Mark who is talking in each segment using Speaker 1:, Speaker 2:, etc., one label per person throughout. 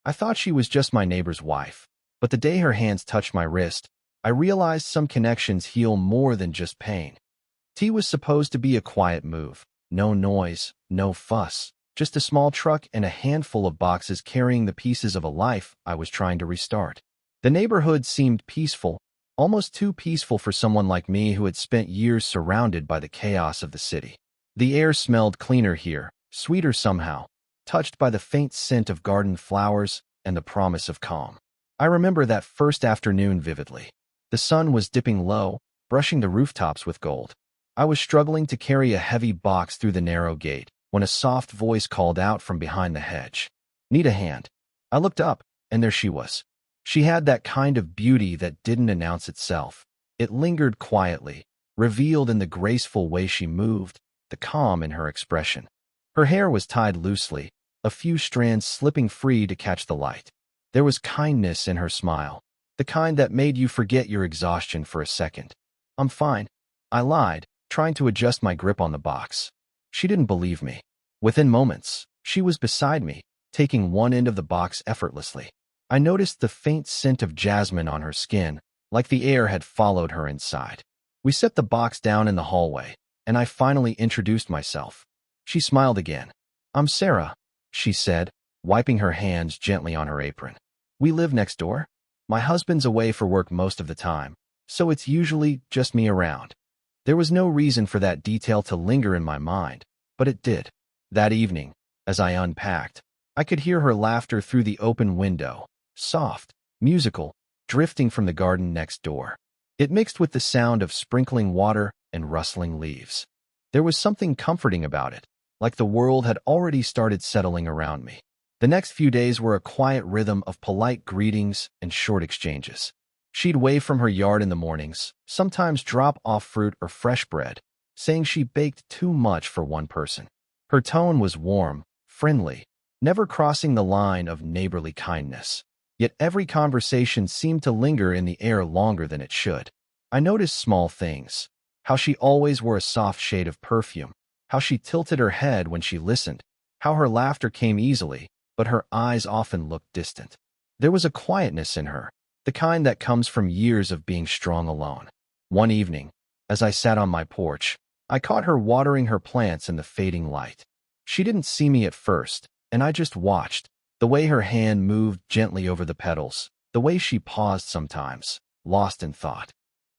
Speaker 1: I thought she was just my neighbor's wife, but the day her hands touched my wrist, I realized some connections heal more than just pain. Tea was supposed to be a quiet move. No noise, no fuss, just a small truck and a handful of boxes carrying the pieces of a life I was trying to restart. The neighborhood seemed peaceful, almost too peaceful for someone like me who had spent years surrounded by the chaos of the city. The air smelled cleaner here, sweeter somehow, touched by the faint scent of garden flowers and the promise of calm. I remember that first afternoon vividly. The sun was dipping low, brushing the rooftops with gold. I was struggling to carry a heavy box through the narrow gate when a soft voice called out from behind the hedge. "Need a hand?" I looked up, and there she was. She had that kind of beauty that didn't announce itself. It lingered quietly, revealed in the graceful way she moved, the calm in her expression. Her hair was tied loosely, a few strands slipping free to catch the light. There was kindness in her smile, the kind that made you forget your exhaustion for a second. "I'm fine," I lied, trying to adjust my grip on the box. She didn't believe me. Within moments, she was beside me, taking one end of the box effortlessly. I noticed the faint scent of jasmine on her skin, like the air had followed her inside. We set the box down in the hallway, and I finally introduced myself. She smiled again. "I'm Sarah," she said, wiping her hands gently on her apron. "We live next door. My husband's away for work most of the time, so it's usually just me around." There was no reason for that detail to linger in my mind, but it did. That evening, as I unpacked, I could hear her laughter through the open window, soft, musical, drifting from the garden next door. It mixed with the sound of sprinkling water and rustling leaves. There was something comforting about it, like the world had already started settling around me. The next few days were a quiet rhythm of polite greetings and short exchanges. She'd wave from her yard in the mornings, sometimes drop off fruit or fresh bread, saying she baked too much for one person. Her tone was warm, friendly, never crossing the line of neighborly kindness. Yet every conversation seemed to linger in the air longer than it should. I noticed small things, how she always wore a soft shade of perfume, how she tilted her head when she listened, how her laughter came easily, but her eyes often looked distant. There was a quietness in her, the kind that comes from years of being strong alone. One evening, as I sat on my porch, I caught her watering her plants in the fading light. She didn't see me at first, and I just watched, the way her hand moved gently over the petals, the way she paused sometimes, lost in thought.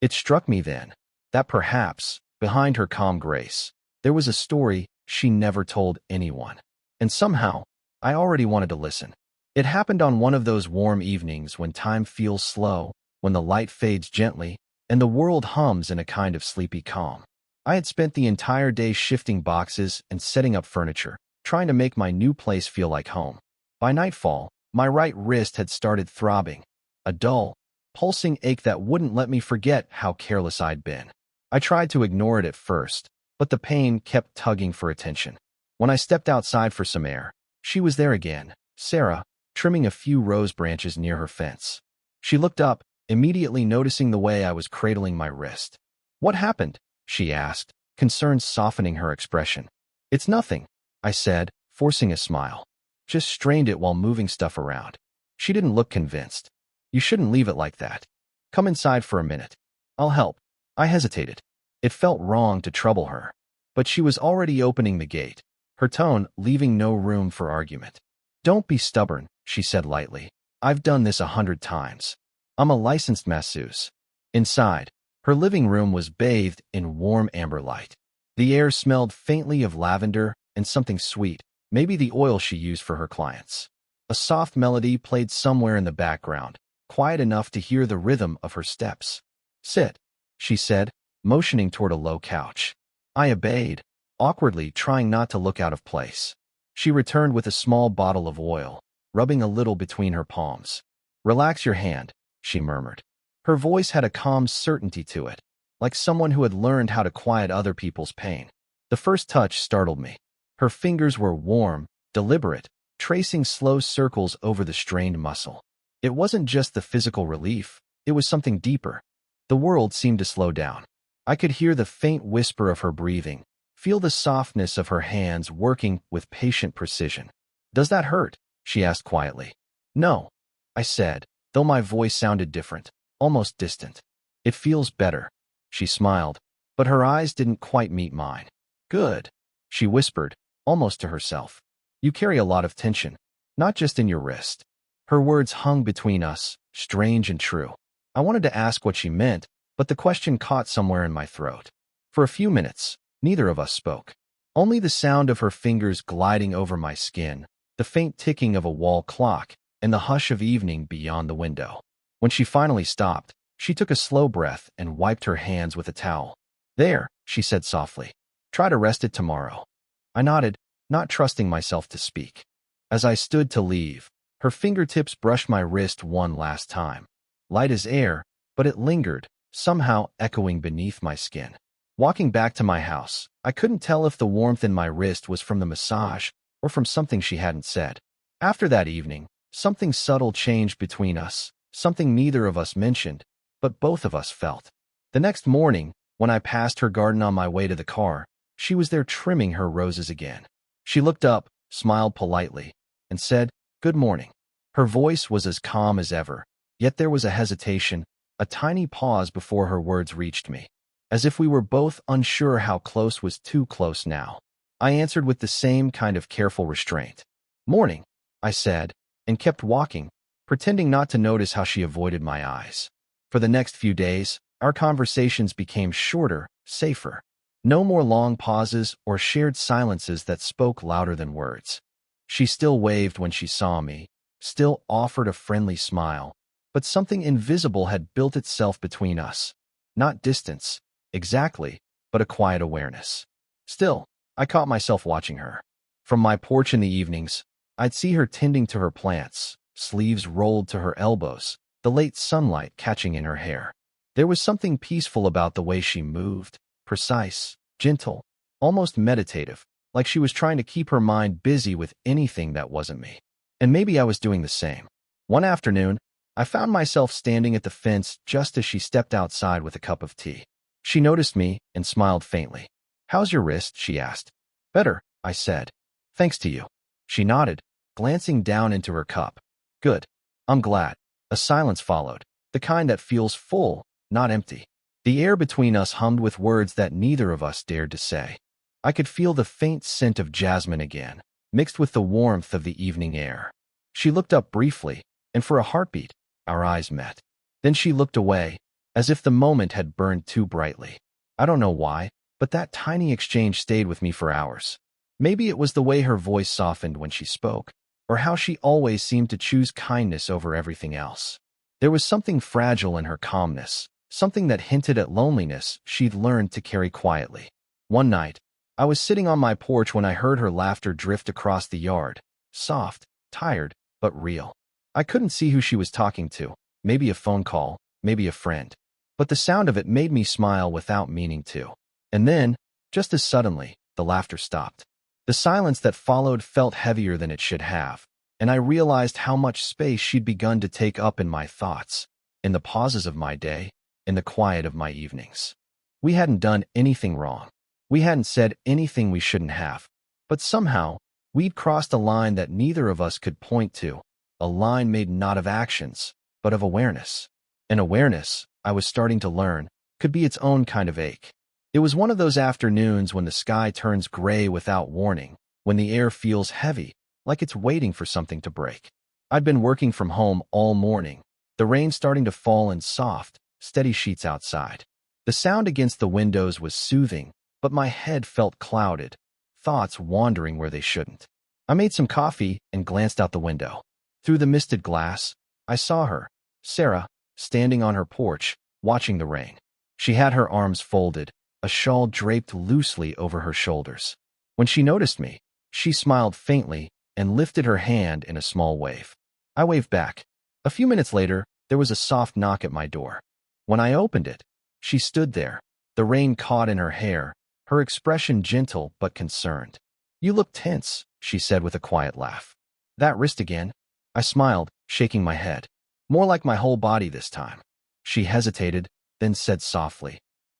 Speaker 1: It struck me then that perhaps, behind her calm grace, there was a story she never told anyone. And somehow, I already wanted to listen. It happened on one of those warm evenings when time feels slow, when the light fades gently, and the world hums in a kind of sleepy calm. I had spent the entire day shifting boxes and setting up furniture, trying to make my new place feel like home. By nightfall, my right wrist had started throbbing, a dull, pulsing ache that wouldn't let me forget how careless I'd been. I tried to ignore it at first, but the pain kept tugging for attention. When I stepped outside for some air, she was there again, Sarah, trimming a few rose branches near her fence. She looked up, immediately noticing the way I was cradling my wrist. "What happened?" she asked, concern softening her expression. "It's nothing," I said, forcing a smile. "Just strained it while moving stuff around." She didn't look convinced. "You shouldn't leave it like that. Come inside for a minute. I'll help." I hesitated. It felt wrong to trouble her, but she was already opening the gate, her tone leaving no room for argument. "Don't be stubborn," she said lightly. "I've done this 100 times. I'm a licensed masseuse." Inside, her living room was bathed in warm amber light. The air smelled faintly of lavender and something sweet, maybe the oil she used for her clients. A soft melody played somewhere in the background, quiet enough to hear the rhythm of her steps. "Sit," she said, motioning toward a low couch. I obeyed, awkwardly trying not to look out of place. She returned with a small bottle of oil, rubbing a little between her palms. "Relax your hand," she murmured. Her voice had a calm certainty to it, like someone who had learned how to quiet other people's pain. The first touch startled me. Her fingers were warm, deliberate, tracing slow circles over the strained muscle. It wasn't just the physical relief, it was something deeper. The world seemed to slow down. I could hear the faint whisper of her breathing, feel the softness of her hands working with patient precision. "Does that hurt?" she asked quietly. No, I said, though my voice sounded different, almost distant. It feels better. She smiled, but her eyes didn't quite meet mine. Good, she whispered, almost to herself. You carry a lot of tension, not just in your wrist. Her words hung between us, strange and true. I wanted to ask what she meant, but the question caught somewhere in my throat. For a few minutes, neither of us spoke. Only the sound of her fingers gliding over my skin, the faint ticking of a wall clock, and the hush of evening beyond the window. When she finally stopped, she took a slow breath and wiped her hands with a towel. There, she said softly. Try to rest it tomorrow. I nodded, not trusting myself to speak. As I stood to leave, her fingertips brushed my wrist one last time. Light as air, but it lingered, somehow echoing beneath my skin. Walking back to my house, I couldn't tell if the warmth in my wrist was from the massage or from something she hadn't said. After that evening, something subtle changed between us, something neither of us mentioned, but both of us felt. The next morning, when I passed her garden on my way to the car, she was there trimming her roses again. She looked up, smiled politely, and said, "Good morning." Her voice was as calm as ever, yet there was a hesitation, a tiny pause before her words reached me, as if we were both unsure how close was too close now. I answered with the same kind of careful restraint. "Morning," I said, and kept walking, pretending not to notice how she avoided my eyes. For the next few days, our conversations became shorter, safer. No more long pauses or shared silences that spoke louder than words. She still waved when she saw me, still offered a friendly smile, but something invisible had built itself between us. Not distance, exactly, but a quiet awareness. Still, I caught myself watching her. From my porch in the evenings, I'd see her tending to her plants, sleeves rolled to her elbows, the late sunlight catching in her hair. There was something peaceful about the way she moved, precise, gentle, almost meditative, like she was trying to keep her mind busy with anything that wasn't me. And maybe I was doing the same. One afternoon, I found myself standing at the fence just as she stepped outside with a cup of tea. She noticed me and smiled faintly. "How's your wrist?" she asked. "Better," I said. "Thanks to you." She nodded, glancing down into her cup. "Good. I'm glad." A silence followed, the kind that feels full, not empty. The air between us hummed with words that neither of us dared to say. I could feel the faint scent of jasmine again, mixed with the warmth of the evening air. She looked up briefly, and for a heartbeat, our eyes met. Then she looked away, as if the moment had burned too brightly. I don't know why, but that tiny exchange stayed with me for hours. Maybe it was the way her voice softened when she spoke, or how she always seemed to choose kindness over everything else. There was something fragile in her calmness, something that hinted at loneliness she'd learned to carry quietly. One night, I was sitting on my porch when I heard her laughter drift across the yard, soft, tired, but real. I couldn't see who she was talking to, maybe a phone call, maybe a friend. But the sound of it made me smile without meaning to. And then, just as suddenly, the laughter stopped. The silence that followed felt heavier than it should have, and I realized how much space she'd begun to take up in my thoughts, in the pauses of my day, in the quiet of my evenings. We hadn't done anything wrong. We hadn't said anything we shouldn't have. But somehow, we'd crossed a line that neither of us could point to, a line made not of actions, but of awareness. And awareness, I was starting to learn, could be its own kind of ache. It was one of those afternoons when the sky turns gray without warning, when the air feels heavy, like it's waiting for something to break. I'd been working from home all morning, the rain starting to fall in soft, steady sheets outside. The sound against the windows was soothing, but my head felt clouded, thoughts wandering where they shouldn't. I made some coffee and glanced out the window. Through the misted glass, I saw her, Sarah, standing on her porch, watching the rain. She had her arms folded, a shawl draped loosely over her shoulders. When she noticed me, she smiled faintly and lifted her hand in a small wave. I waved back. A few minutes later, there was a soft knock at my door. When I opened it, she stood there, the rain caught in her hair, her expression gentle but concerned. "You look tense," she said with a quiet laugh. "That wrist again?" I smiled, shaking my head. "More like my whole body this time." She hesitated, then said softly,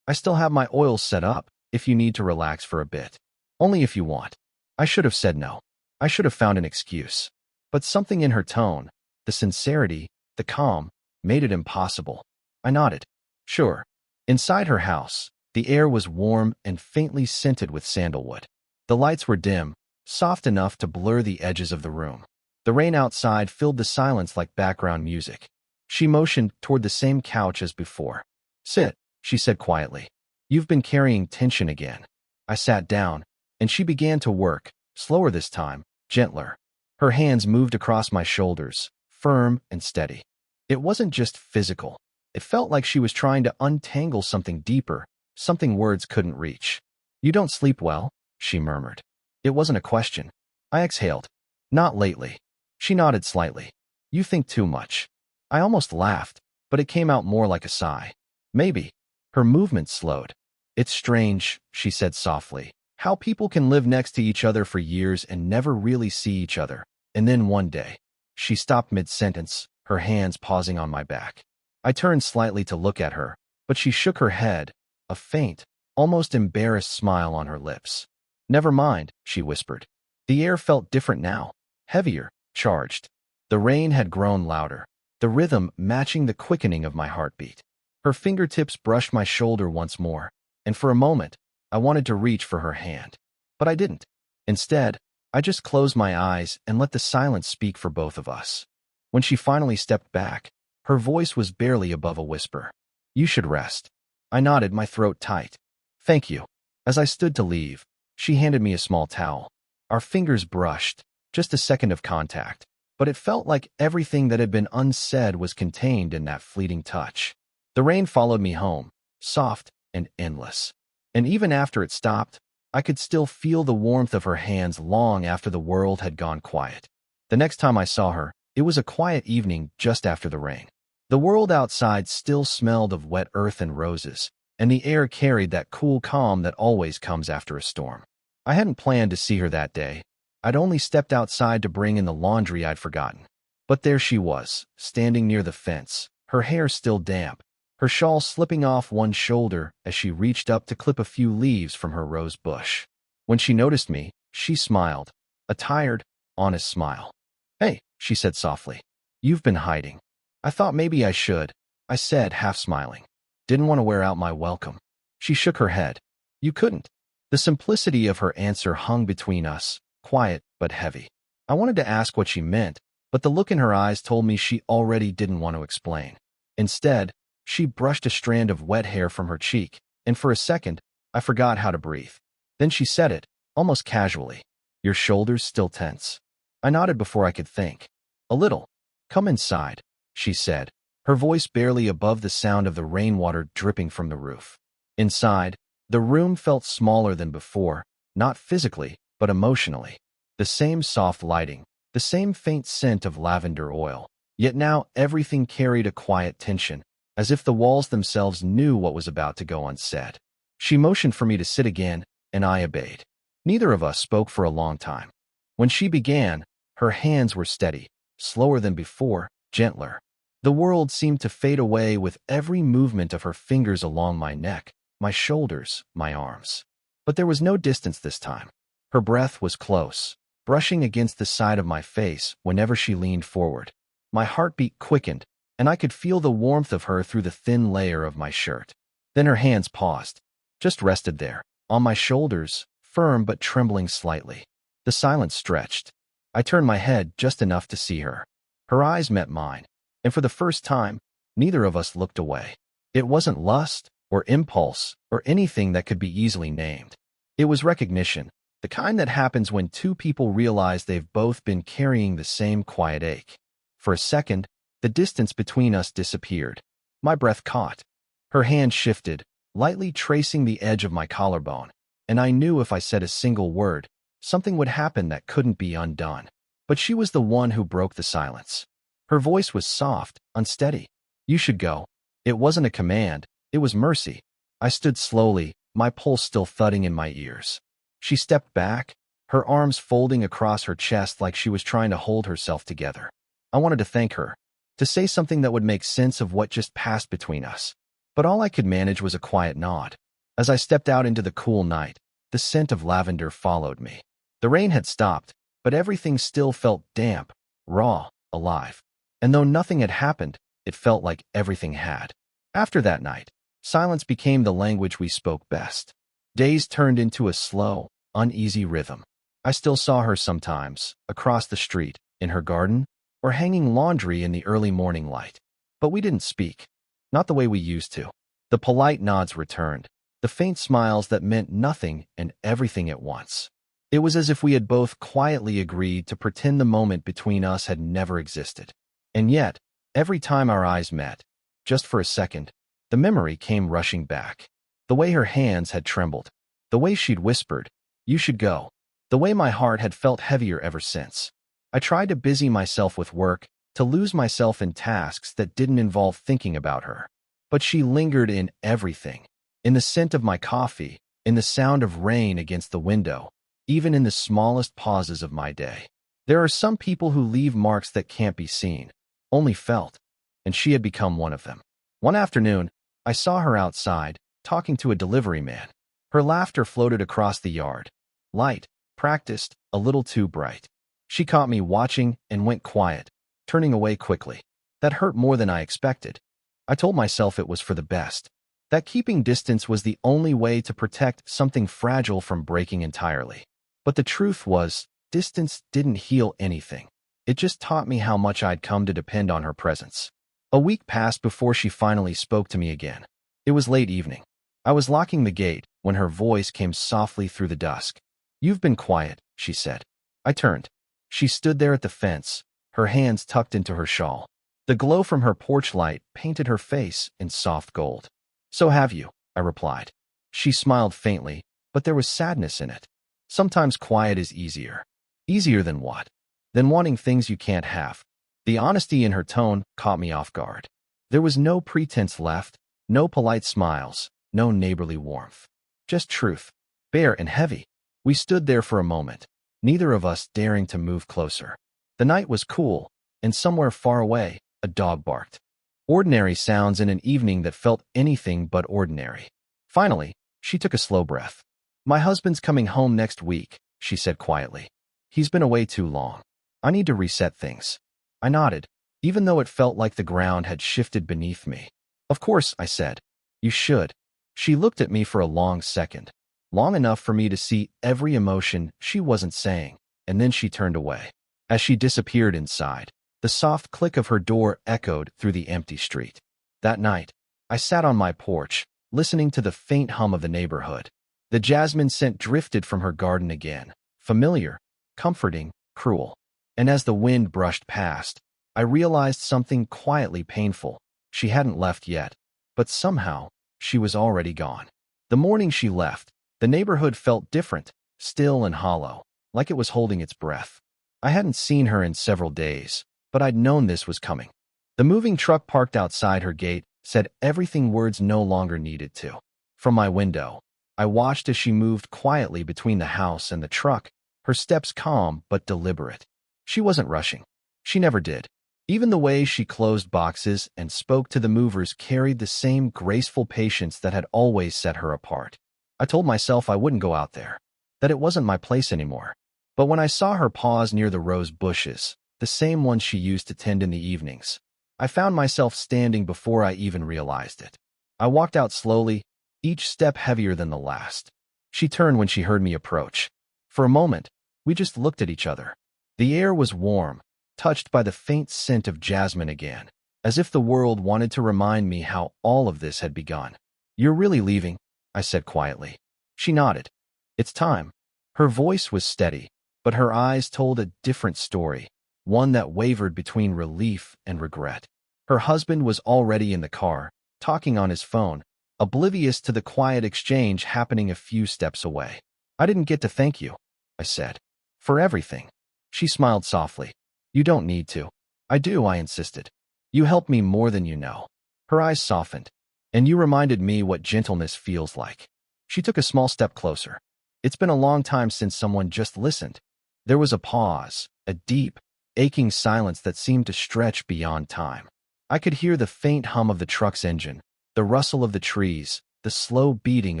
Speaker 1: "I still have my oils set up, if you need to relax for a bit. Only if you want." I should have said no. I should have found an excuse. But something in her tone, The sincerity, the calm, made it impossible. I nodded. Sure. Inside her house, the air was warm and faintly scented with sandalwood. The lights were dim, soft enough to blur the edges of the room. The rain outside filled the silence like background music. She motioned toward the same couch as before. Sit, she said quietly. You've been carrying tension again. I sat down, and she began to work, slower this time, gentler. Her hands moved across my shoulders, firm and steady. It wasn't just physical. It felt like she was trying to untangle something deeper, something words couldn't reach. You don't sleep well, she murmured. It wasn't a question. I exhaled. Not lately. She nodded slightly. You think too much. I almost laughed, but it came out more like a sigh. Maybe. Her movement slowed. It's strange, she said softly, how people can live next to each other for years and never really see each other. And then one day, she stopped mid-sentence, her hands pausing on my back. I turned slightly to look at her, but she shook her head, a faint, almost embarrassed smile on her lips. Never mind, she whispered. The air felt different now, heavier, charged. The rain had grown louder, the rhythm matching the quickening of my heartbeat. Her fingertips brushed my shoulder once more, and for a moment, I wanted to reach for her hand. But I didn't. Instead, I just closed my eyes and let the silence speak for both of us. When she finally stepped back, her voice was barely above a whisper. You should rest. I nodded, my throat tight. Thank you. As I stood to leave, she handed me a small towel. Our fingers brushed, just a second of contact, but it felt like everything that had been unsaid was contained in that fleeting touch. The rain followed me home, soft and endless. And even after it stopped, I could still feel the warmth of her hands long after the world had gone quiet. The next time I saw her, it was a quiet evening just after the rain. The world outside still smelled of wet earth and roses, and the air carried that cool calm that always comes after a storm. I hadn't planned to see her that day. I'd only stepped outside to bring in the laundry I'd forgotten. But there she was, standing near the fence, her hair still damp, her shawl slipping off one shoulder as she reached up to clip a few leaves from her rose bush. When she noticed me, she smiled, a tired, honest smile. Hey, she said softly. You've been hiding. I thought maybe I should, I said, half smiling. Didn't want to wear out my welcome. She shook her head. You couldn't. The simplicity of her answer hung between us, quiet but heavy. I wanted to ask what she meant, but the look in her eyes told me she already didn't want to explain. Instead, she brushed a strand of wet hair from her cheek, and for a second, I forgot how to breathe. Then she said it, almost casually. Your shoulders still tense. I nodded before I could think. A little. Come inside, she said, her voice barely above the sound of the rainwater dripping from the roof. Inside, the room felt smaller than before, not physically, but emotionally. The same soft lighting, the same faint scent of lavender oil. Yet now everything carried a quiet tension, as if the walls themselves knew what was about to go unsaid. She motioned for me to sit again, and I obeyed. Neither of us spoke for a long time. When she began, her hands were steady, slower than before, gentler. The world seemed to fade away with every movement of her fingers along my neck, my shoulders, my arms. But there was no distance this time. Her breath was close, brushing against the side of my face whenever she leaned forward. My heartbeat quickened, and I could feel the warmth of her through the thin layer of my shirt. Then her hands paused, just rested there, on my shoulders, firm but trembling slightly. The silence stretched. I turned my head just enough to see her. Her eyes met mine, and for the first time, neither of us looked away. It wasn't lust, or impulse, or anything that could be easily named. It was recognition, the kind that happens when two people realize they've both been carrying the same quiet ache. For a second, the distance between us disappeared. My breath caught. Her hand shifted, lightly tracing the edge of my collarbone, and I knew if I said a single word, something would happen that couldn't be undone. But she was the one who broke the silence. Her voice was soft, unsteady. You should go. It wasn't a command, it was mercy. I stood slowly, my pulse still thudding in my ears. She stepped back, her arms folding across her chest like she was trying to hold herself together. I wanted to thank her, to say something that would make sense of what just passed between us. But all I could manage was a quiet nod. As I stepped out into the cool night, the scent of lavender followed me. The rain had stopped, but everything still felt damp, raw, alive. And though nothing had happened, it felt like everything had. After that night, silence became the language we spoke best. Days turned into a slow, uneasy rhythm. I still saw her sometimes, across the street, in her garden, or hanging laundry in the early morning light. But we didn't speak. Not the way we used to. The polite nods returned, the faint smiles that meant nothing and everything at once. It was as if we had both quietly agreed to pretend the moment between us had never existed. And yet, every time our eyes met, just for a second, the memory came rushing back. The way her hands had trembled. The way she'd whispered, "You should go." The way my heart had felt heavier ever since. I tried to busy myself with work, to lose myself in tasks that didn't involve thinking about her. But she lingered in everything. In the scent of my coffee, in the sound of rain against the window, even in the smallest pauses of my day. There are some people who leave marks that can't be seen, only felt, and she had become one of them. One afternoon, I saw her outside, talking to a delivery man. Her laughter floated across the yard. Light, practiced, a little too bright. She caught me watching and went quiet, turning away quickly. That hurt more than I expected. I told myself it was for the best, that keeping distance was the only way to protect something fragile from breaking entirely. But the truth was, distance didn't heal anything. It just taught me how much I'd come to depend on her presence. A week passed before she finally spoke to me again. It was late evening. I was locking the gate when her voice came softly through the dusk. "You've been quiet," she said. I turned. She stood there at the fence, her hands tucked into her shawl. The glow from her porch light painted her face in soft gold. "So have you," I replied. She smiled faintly, but there was sadness in it. Sometimes quiet is easier. Easier than what? Than wanting things you can't have. The honesty in her tone caught me off guard. There was no pretense left, no polite smiles, no neighborly warmth. Just truth, bare and heavy. We stood there for a moment, neither of us daring to move closer. The night was cool, and somewhere far away, a dog barked. Ordinary sounds in an evening that felt anything but ordinary. Finally, she took a slow breath. "My husband's coming home next week," she said quietly. "He's been away too long. I need to reset things." I nodded, even though it felt like the ground had shifted beneath me. "Of course," I said. "You should." She looked at me for a long second, long enough for me to see every emotion she wasn't saying, and then she turned away. As she disappeared inside, the soft click of her door echoed through the empty street. That night, I sat on my porch, listening to the faint hum of the neighborhood. The jasmine scent drifted from her garden again, familiar, comforting, cruel. And as the wind brushed past, I realized something quietly painful. She hadn't left yet, but somehow, she was already gone. The morning she left, the neighborhood felt different, still and hollow, like it was holding its breath. I hadn't seen her in several days, but I'd known this was coming. The moving truck parked outside her gate said everything words no longer needed to. From my window, I watched as she moved quietly between the house and the truck, her steps calm but deliberate. She wasn't rushing. She never did. Even the way she closed boxes and spoke to the movers carried the same graceful patience that had always set her apart. I told myself I wouldn't go out there, that it wasn't my place anymore. But when I saw her pause near the rose bushes, the same ones she used to tend in the evenings, I found myself standing before I even realized it. I walked out slowly, each step heavier than the last. She turned when she heard me approach. For a moment, we just looked at each other. The air was warm, touched by the faint scent of jasmine again, as if the world wanted to remind me how all of this had begun. "You're really leaving?" I said quietly. She nodded. "It's time." Her voice was steady, but her eyes told a different story, one that wavered between relief and regret. Her husband was already in the car, talking on his phone, oblivious to the quiet exchange happening a few steps away. "I didn't get to thank you," I said, "for everything." She smiled softly. "You don't need to." "I do," I insisted. "You helped me more than you know." Her eyes softened. "And you reminded me what gentleness feels like." She took a small step closer. "It's been a long time since someone just listened." There was a pause, a deep, aching silence that seemed to stretch beyond time. I could hear the faint hum of the truck's engine, the rustle of the trees, the slow beating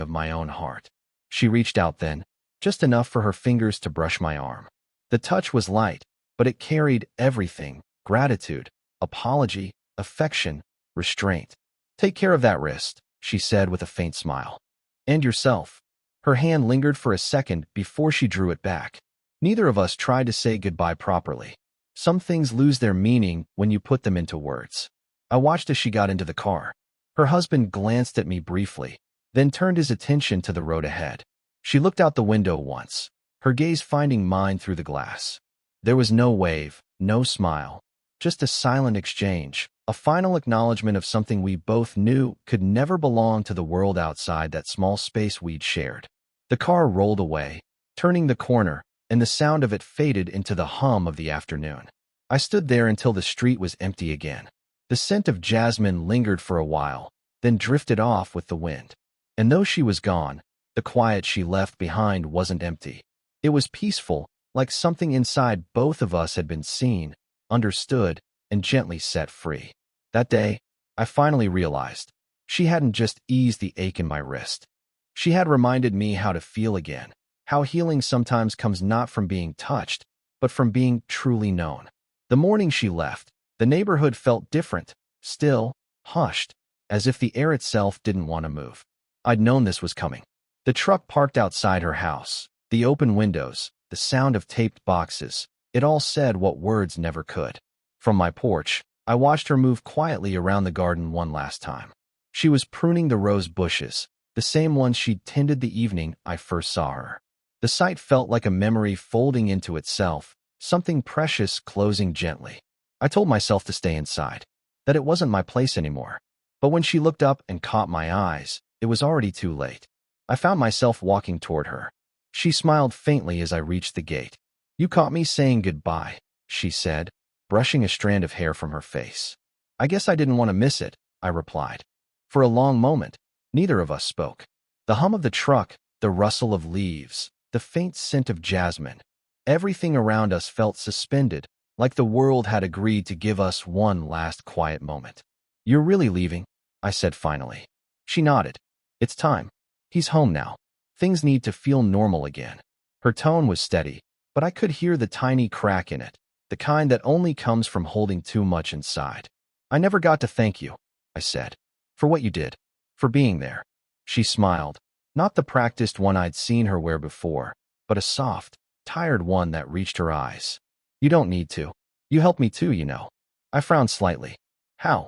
Speaker 1: of my own heart. She reached out then, just enough for her fingers to brush my arm. The touch was light, but it carried everything: gratitude, apology, affection, restraint. Take care of that wrist, she said with a faint smile. And yourself. Her hand lingered for a second before she drew it back. Neither of us tried to say goodbye properly. Some things lose their meaning when you put them into words. I watched as she got into the car. Her husband glanced at me briefly, then turned his attention to the road ahead. She looked out the window once, her gaze finding mine through the glass. There was no wave, no smile, just a silent exchange, a final acknowledgement of something we both knew could never belong to the world outside that small space we'd shared. The car rolled away, turning the corner, and the sound of it faded into the hum of the afternoon. I stood there until the street was empty again. The scent of jasmine lingered for a while, then drifted off with the wind. And though she was gone, the quiet she left behind wasn't empty. It was peaceful, like something inside both of us had been seen, understood, and gently set free. That day, I finally realized she hadn't just eased the ache in my wrist. She had reminded me how to feel again, how healing sometimes comes not from being touched, but from being truly known. The morning she left, the neighborhood felt different, still, hushed, as if the air itself didn't want to move. I'd known this was coming. The truck parked outside her house, the open windows, the sound of taped boxes, it all said what words never could. From my porch, I watched her move quietly around the garden one last time. She was pruning the rose bushes, the same ones she'd tended the evening I first saw her. The sight felt like a memory folding into itself, something precious closing gently. I told myself to stay inside, that it wasn't my place anymore. But when she looked up and caught my eyes, it was already too late. I found myself walking toward her. She smiled faintly as I reached the gate. You caught me saying goodbye, she said, brushing a strand of hair from her face. I guess I didn't want to miss it, I replied. For a long moment, neither of us spoke. The hum of the truck, the rustle of leaves, the faint scent of jasmine. Everything around us felt suspended, like the world had agreed to give us one last quiet moment. You're really leaving? I said finally. She nodded. It's time. He's home now. Things need to feel normal again. Her tone was steady, but I could hear the tiny crack in it, the kind that only comes from holding too much inside. I never got to thank you, I said, for what you did, for being there. She smiled, not the practiced one I'd seen her wear before, but a soft, tired one that reached her eyes. You don't need to. You helped me too, you know. I frowned slightly. How?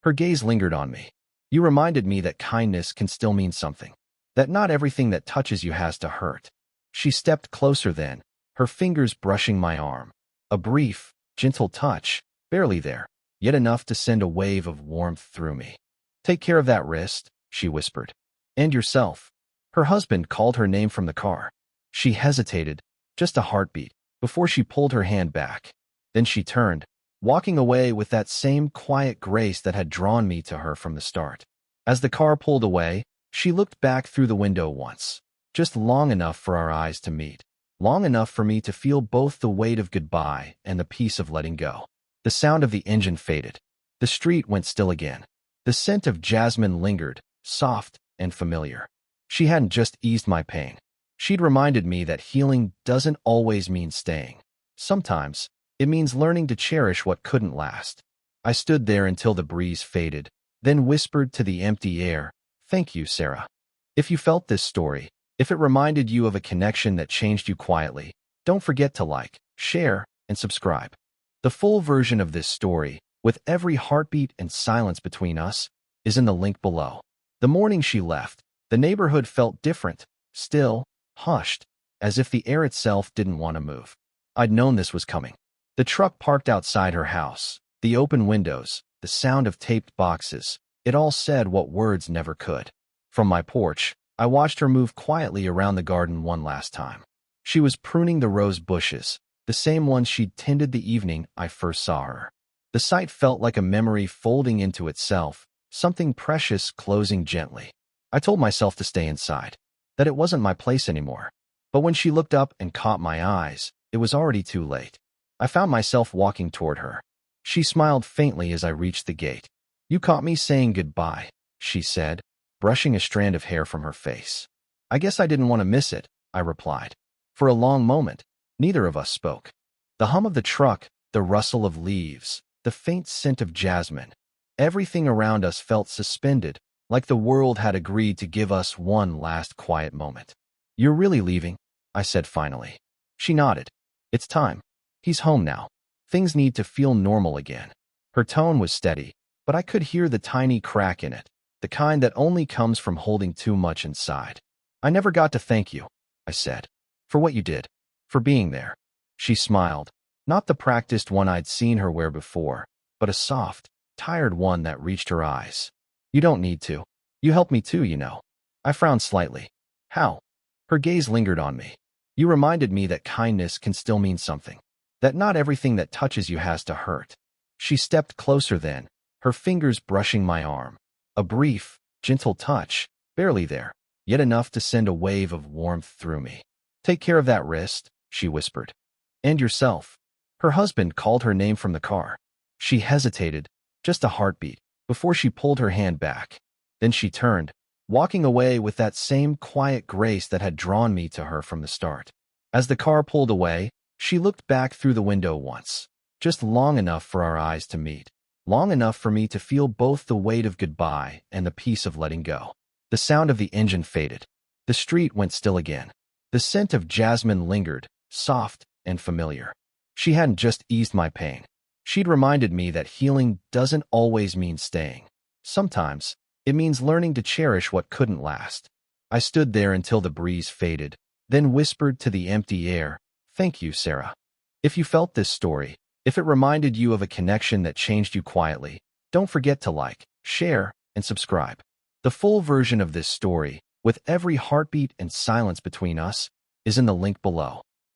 Speaker 1: Her gaze lingered on me. You reminded me that kindness can still mean something, that not everything that touches you has to hurt. She stepped closer then, her fingers brushing my arm. A brief, gentle touch, barely there, yet enough to send a wave of warmth through me. Take care of that wrist, she whispered. And yourself. Her husband called her name from the car. She hesitated, just a heartbeat, before she pulled her hand back. Then she turned, walking away with that same quiet grace that had drawn me to her from the start. As the car pulled away, she looked back through the window once, just long enough for our eyes to meet, long enough for me to feel both the weight of goodbye and the peace of letting go. The sound of the engine faded. The street went still again. The scent of jasmine lingered, soft and familiar. She hadn't just eased my pain. She'd reminded me that healing doesn't always mean staying. Sometimes, it means learning to cherish what couldn't last. I stood there until the breeze faded, then whispered to the empty air, "Thank you, Sarah." If you felt this story, if it reminded you of a connection that changed you quietly, don't forget to like, share, and subscribe. The full version of this story, with every heartbeat and silence between us, is in the link below. The morning she left, the neighborhood felt different, still, hushed, as if the air itself didn't want to move. I'd known this was coming. The truck parked outside her house, the open windows, the sound of taped boxes, it all said what words never could. From my porch, I watched her move quietly around the garden one last time. She was pruning the rose bushes, the same ones she'd tended the evening I first saw her. The sight felt like a memory folding into itself, something precious closing gently. I told myself to stay inside, that it wasn't my place anymore. But when she looked up and caught my eyes, it was already too late. I found myself walking toward her. She smiled faintly as I reached the gate. You caught me saying goodbye, she said, brushing a strand of hair from her face. I guess I didn't want to miss it, I replied. For a long moment, neither of us spoke. The hum of the truck, the rustle of leaves, the faint scent of jasmine. Everything around us felt suspended, like the world had agreed to give us one last quiet moment. "You're really leaving?" I said finally. She nodded. "It's time. He's home now. Things need to feel normal again." Her tone was steady, but I could hear the tiny crack in it, the kind that only comes from holding too much inside. "I never got to thank you," I said, "for what you did, for being there." She smiled, not the practiced one I'd seen her wear before, but a soft, tired one that reached her eyes. "You don't need to. You helped me too, you know." I frowned slightly. "How?" Her gaze lingered on me. "You reminded me that kindness can still mean something, that not everything that touches you has to hurt." She stepped closer then, her fingers brushing my arm. A brief, gentle touch, barely there, yet enough to send a wave of warmth through me. "Take care of that wrist," she whispered. "And yourself." Her husband called her name from the car. She hesitated, just a heartbeat, before she pulled her hand back. Then she turned, walking away with that same quiet grace that had drawn me to her from the start. As the car pulled away, she looked back through the window once, just long enough for our eyes to meet, long enough for me to feel both the weight of goodbye and the peace of letting go. The sound of the engine faded. The street went still again. The scent of jasmine lingered, soft and familiar. She hadn't just eased my pain. She'd reminded me that healing doesn't always mean staying. Sometimes, it means learning to cherish what couldn't last. I stood there until the breeze faded, then whispered to the empty air, "Thank you, Sarah." If you felt this story, if it reminded you of a connection that changed you quietly, don't forget to like, share, and subscribe. The full version of this story, with every heartbeat and silence between us, is in the link below.